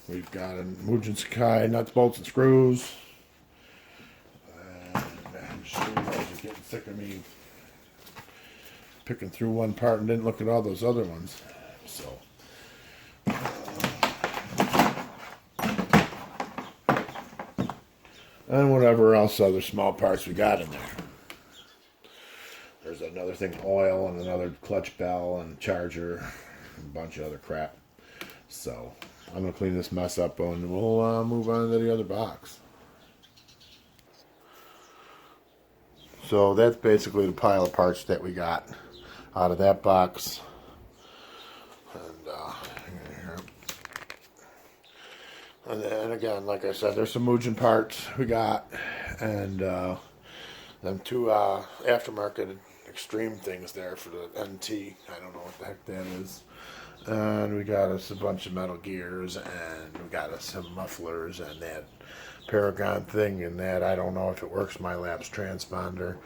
We've got a Mugen Sakai nuts, bolts, and screws. And I'm sure you guys are getting sick of me picking through one part and didn't look at all those other ones. So, and whatever else other small parts we got in there. There's another thing, oil, and another clutch bell and charger, and a bunch of other crap. So I'm going to clean this mess up and we'll move on to the other box. So that's basically the pile of parts that we got out of that box. And then again, like I said, there's some Mugen parts we got, and them two aftermarket extreme things there for the NT. I don't know what the heck that is. And we got us a bunch of metal gears, and we got us some mufflers, and that Paragon thing, and that I don't know if it works, my lapse transponder,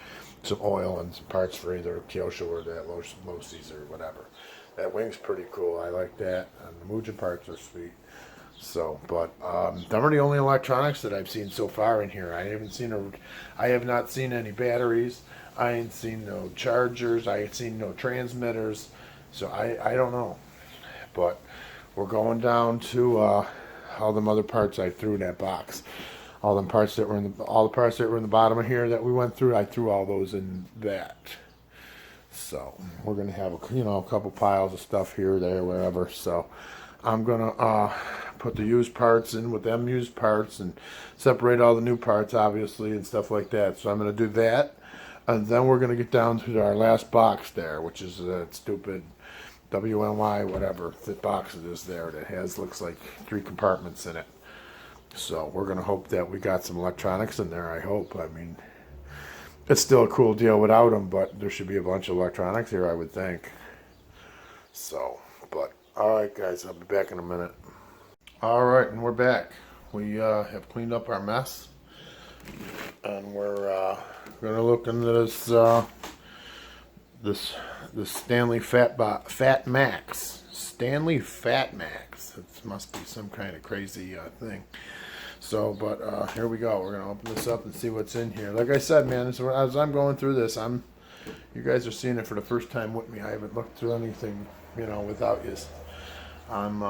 some oil, and some parts for either Kyosho or that Losi's or whatever. That wing's pretty cool. I like that, and the Mugen parts are sweet. So, but them are the only electronics that I've seen so far in here. I have not seen any batteries. I ain't seen no chargers. I ain't seen no transmitters. So I don't know. But we're going down to all them other parts I threw in that box. All the parts that were in the bottom of here that we went through, I threw all those in that. So we're gonna have a couple piles of stuff here, there, wherever. So I'm gonna put the used parts in with them used parts and separate all the new parts, obviously, and stuff like that. So I'm gonna do that, and then we're gonna get down to our last box there, which is that stupid WNY whatever the box it is there that looks like 3 compartments in it. So we're gonna hope that we got some electronics in there. I hope. I mean, it's still a cool deal without them, but there should be a bunch of electronics here, I would think. So, but alright guys, I'll be back in a minute. Alright, and we're back. We have cleaned up our mess, and we're gonna look into this Stanley Fat Max. Stanley Fat Max. It must be some kind of crazy thing. So, but here we go. We're gonna open this up and see what's in here. Like I said, man, as I'm going through this, you guys are seeing it for the first time with me. I haven't looked through anything, without you. I'm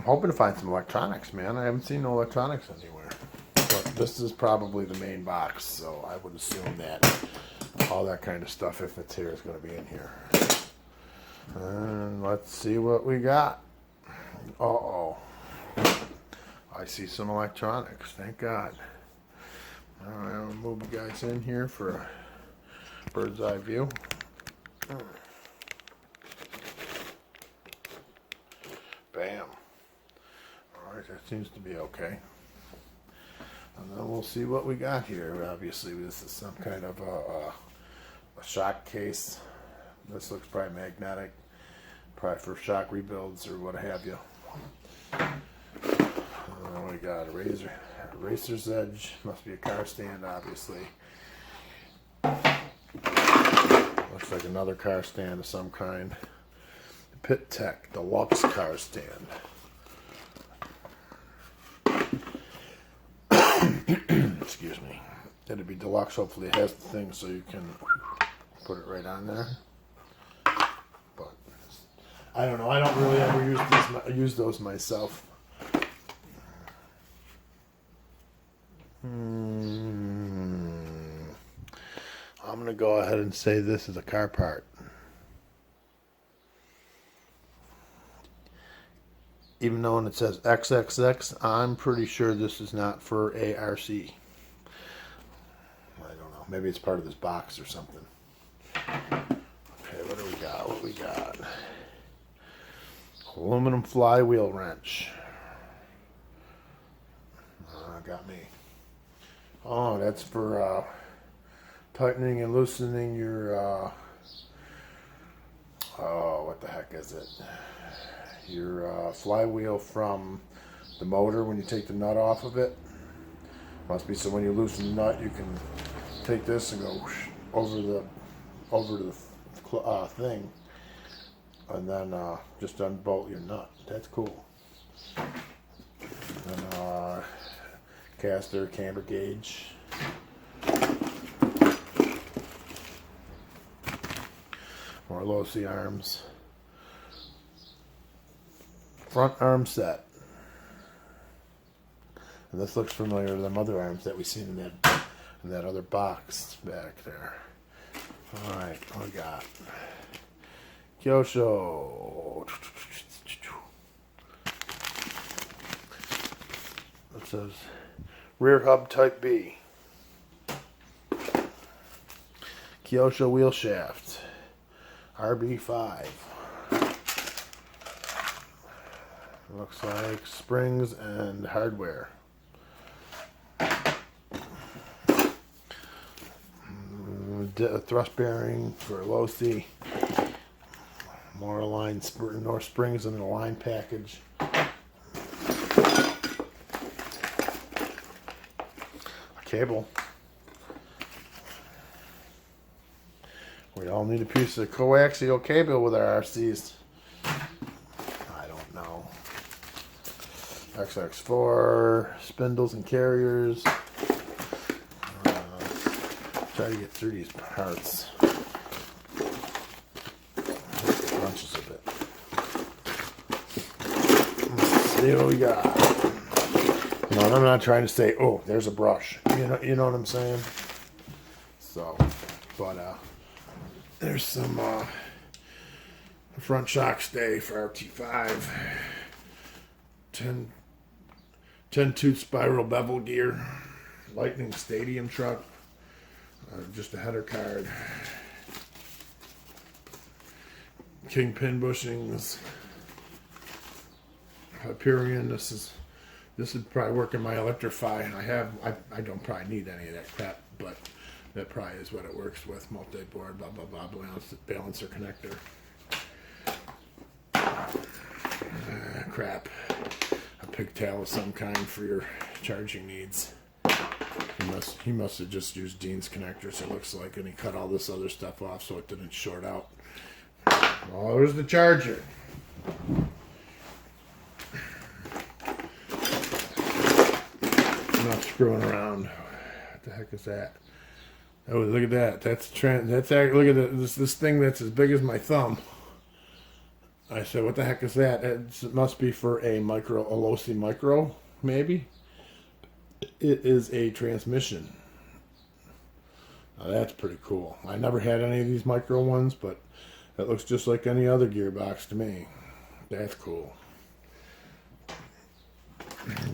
hoping to find some electronics, man. I haven't seen no electronics anywhere. But this is probably the main box, so I would assume that all that kind of stuff, if it's here, is going to be in here. And let's see what we got. Uh-oh. I see some electronics, thank God. Alright, I'll move you guys in here for a bird's eye view. Bam. Alright, that seems to be okay. And then we'll see what we got here. Obviously, this is some kind of a shock case. This looks probably magnetic. Probably for shock rebuilds or what have you. And then we got a racer's edge. Must be a car stand, obviously. Looks like another car stand of some kind. Pit Tech Deluxe car stand. Excuse me. It'll be deluxe. Hopefully it has the thing so you can put it right on there. But I don't know. I don't really ever use those myself. I'm going to go ahead and say this is a car part. Even though it says XXX, I'm pretty sure this is not for ARC. I don't know. Maybe it's part of this box or something. Okay, what do we got? What we got? Aluminum flywheel wrench. Got me. Oh, that's for tightening and loosening your oh, what the heck is it? Your flywheel from the motor when you take the nut off of it. Must be so when you loosen the nut, you can take this and go whoosh, over to the thing, and then just unbolt your nut. That's cool. And caster, camber gauge. More Losi arms. Front arm set. And this looks familiar to them other arms that we seen in that other box back there. Alright, what we got? Kyosho. It says rear hub type B. Kyosho wheel shaft. RB5. Looks like springs and hardware. Thrust bearing for Losi. More aligned springs in the line package. A cable. We all need a piece of coaxial cable with our RCs. I don't know. XXX-4 spindles and carriers. Try to get through these parts. Bunches of it. Let's see what we got. No, and I'm not trying to say, oh, there's a brush. You know what I'm saying? So, but there's some front shock stay for RT5. 10-tooth spiral bevel gear. Lightning Stadium truck. Just a header card. Kingpin bushings. Hyperion. This would probably work in my Electrify, and I don't probably need any of that crap, but that probably is what it works with. Multi-board, blah blah blah, balancer connector. Crap. A pigtail of some kind for your charging needs. He must have just used Dean's connectors, it looks like, and he cut all this other stuff off so it didn't short out. Oh, there's the charger. I'm not screwing around. What the heck is that? Oh, look at that. Look at this thing that's as big as my thumb. I said, what the heck is that? It must be for a Losi micro, maybe. It is a transmission. Now that's pretty cool. I never had any of these micro ones, but it looks just like any other gearbox to me. That's cool.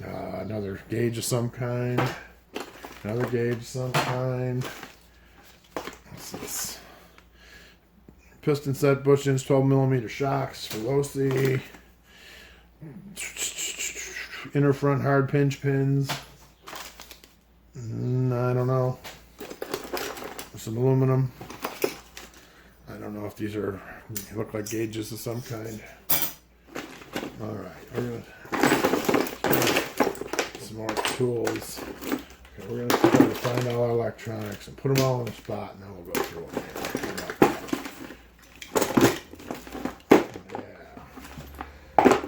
Another gauge of some kind. Another gauge of some kind. What's this? Piston set bushings, 12mm shocks for Losi. Inner front hard pinch pins. I don't know. Some aluminum. I don't know if these look like gauges of some kind. Alright, we're gonna some more tools. Okay, we're gonna try to find all our electronics and put them all in a spot, and then we'll go through them.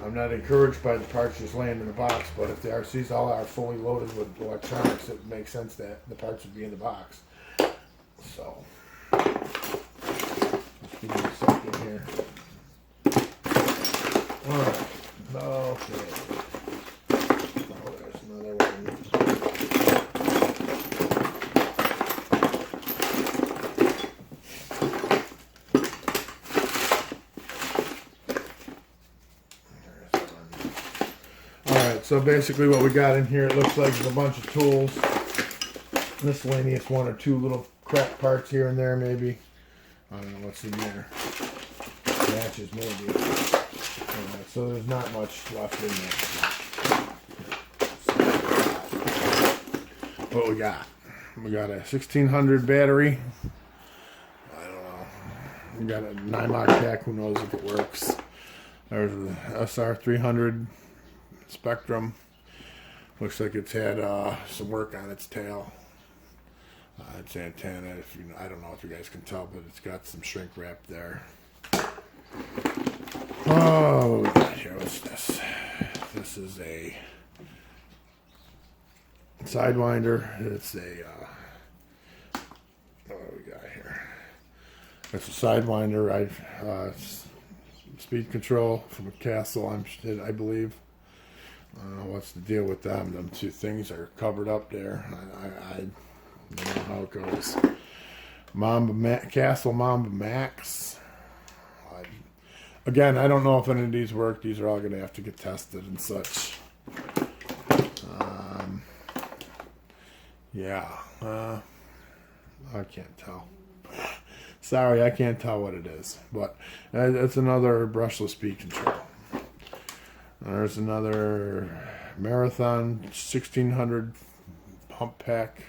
I'm not encouraged by the parts just laying in the box, but if the RCs all are fully loaded with electronics, it makes sense that the parts would be in the box. So, let's give me a second here. Alright, okay. Oh, there's another one. So basically what we got in here, it looks like there's a bunch of tools. Miscellaneous one or two little crap parts here and there maybe. I don't know what's in there. matches maybe. So there's not much left in there. What we got? We got a 1600 battery. I don't know. We got a 9-lock pack. Who knows if it works? There's the SR300 Spectrum. Looks like it's had some work on its tail. Its antenna. I don't know if you guys can tell, but it's got some shrink wrap there. Oh, what we got here? What's this? This is a Sidewinder. It's a what do we got here? It's a Sidewinder. Speed control from a Castle. I believe. What's the deal with them? Them two things are covered up there. I don't know how it goes. Castle Mamba Max. Again, I don't know if any of these work. These are all going to have to get tested and such. Yeah. I can't tell. Sorry, I can't tell what it is. But it's another brushless speed control. There's another Marathon 1600 pump pack.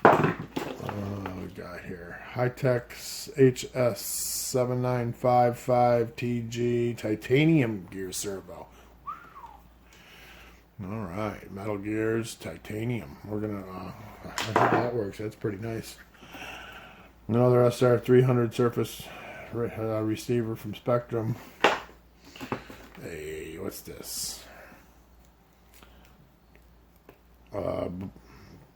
We got here High-Tech's HS7955TG titanium gear servo. All right, metal gears, titanium. We're gonna. I hope that works. That's pretty nice. Another SR300 surface receiver from Spectrum. Hey, what's this?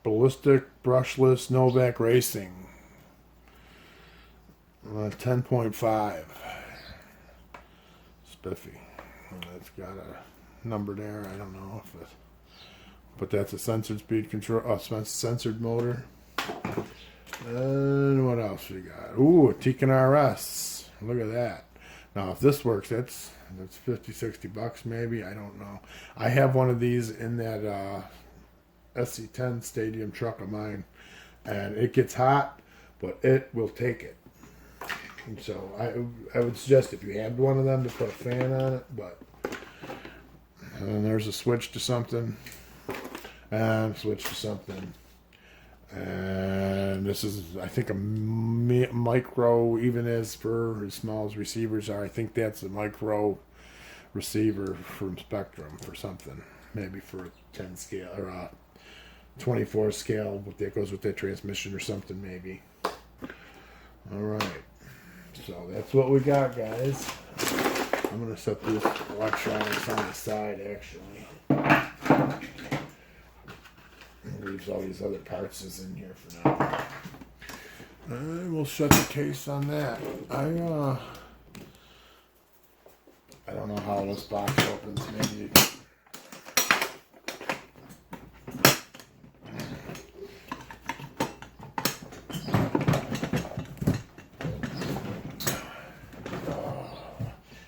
Ballistic brushless Novak Racing. 10.5. Spiffy. It's got a number there. I don't know if it. But that's a censored speed control. Oh, censored motor. And what else we got? Ooh, a Tiken RS. Look at that. Now, if this works, that's $50-$60 maybe. I don't know. I have one of these in that SC10 stadium truck of mine, and it gets hot, but it will take it. And so I would suggest if you had one of them to put a fan on it. But and there's a switch to something, and a switch to something. And this is, I think, a micro, even as for as small as receivers are. I think that's a micro receiver from Spectrum for something. Maybe for a 10 scale or a 24 scale. That goes with that transmission or something, maybe. All right. So that's what we got, guys. I'm going to set these electronics on the side, actually. Leaves all these other parts is in here for now. And we'll shut the case on that. I don't know how this box opens. Maybe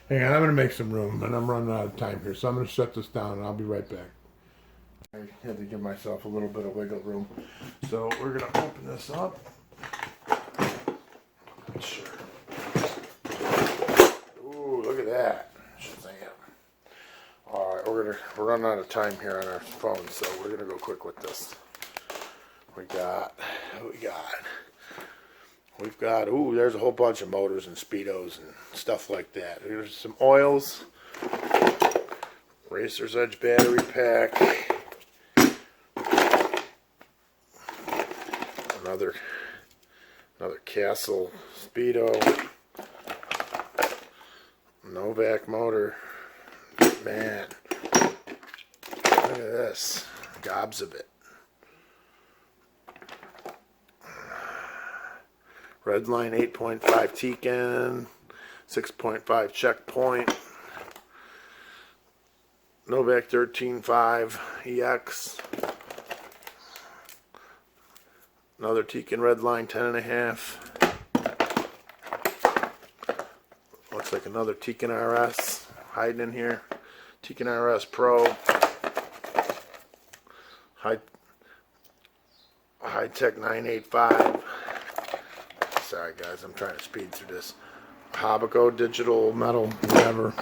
hang on, I'm going to make some room, and I'm running out of time here, so I'm going to shut this down, and I'll be right back. I had to give myself a little bit of wiggle room. So we're going to open this up. Sure. Ooh, look at that. Shazam. Alright, we're running out of time here on our phone, so we're going to go quick with this. We've got, ooh, there's a whole bunch of motors and speedos and stuff like that. There's some oils. Racer's Edge battery pack. Another Castle Speedo, Novak motor. Man, look at this, gobs of it. Redline 8.5 Tiken, 6.5 checkpoint. Novak 13.5 EX. Another Tiken Redline 10.5. Looks like another Tiken RS hiding in here. Tiken RS Pro. High-Tech 985. Sorry guys, I'm trying to speed through this. Habaco digital metal, whatever,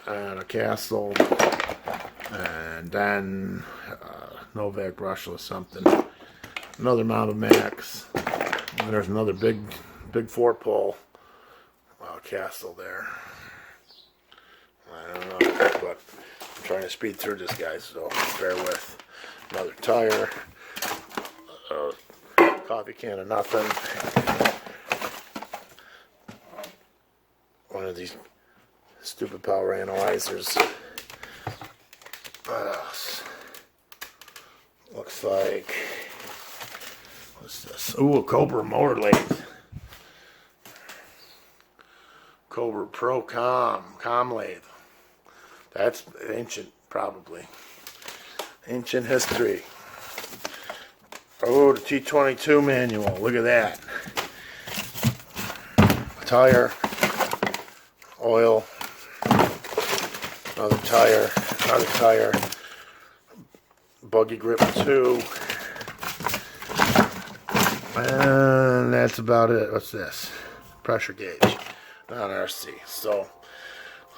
and a castle, and then Novak brushless something, another mount of Max, and there's another big 4-pole castle there. I don't know, but I'm trying to speed through this, guys, so bear with. Another tire, coffee can of nothing, one of these stupid power analyzers. What else? Looks like, what's this? Ooh, a Cobra motor lathe. Cobra Pro Com lathe. That's ancient, probably. Ancient history. Oh, the T22 manual. Look at that. Tire. Oil. Another tire. Another tire. Buggy grip 2. And that's about it. What's this? Pressure gauge. On RC. So,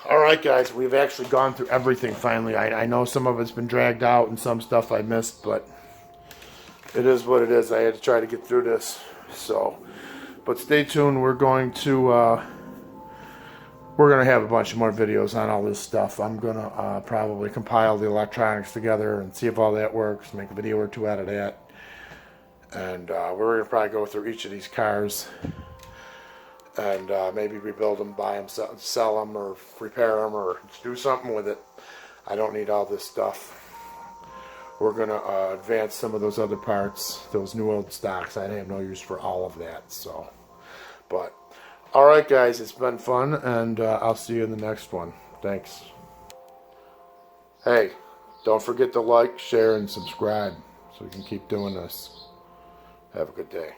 alright guys, we've actually gone through everything finally. I know some of it's been dragged out and some stuff I missed, but it is what it is. I had to try to get through this. So, but stay tuned. We're going to have a bunch of more videos on all this stuff. I'm gonna probably compile the electronics together and see if all that works, make a video or two out of that. And we're gonna probably go through each of these cars and maybe rebuild them, buy them, sell them, or repair them, or do something with it. I don't need all this stuff. We're going to advance some of those other parts, those new old stocks. I have no use for all of that. So, but, alright guys, it's been fun, and I'll see you in the next one. Thanks. Hey, don't forget to like, share, and subscribe so we can keep doing this. Have a good day.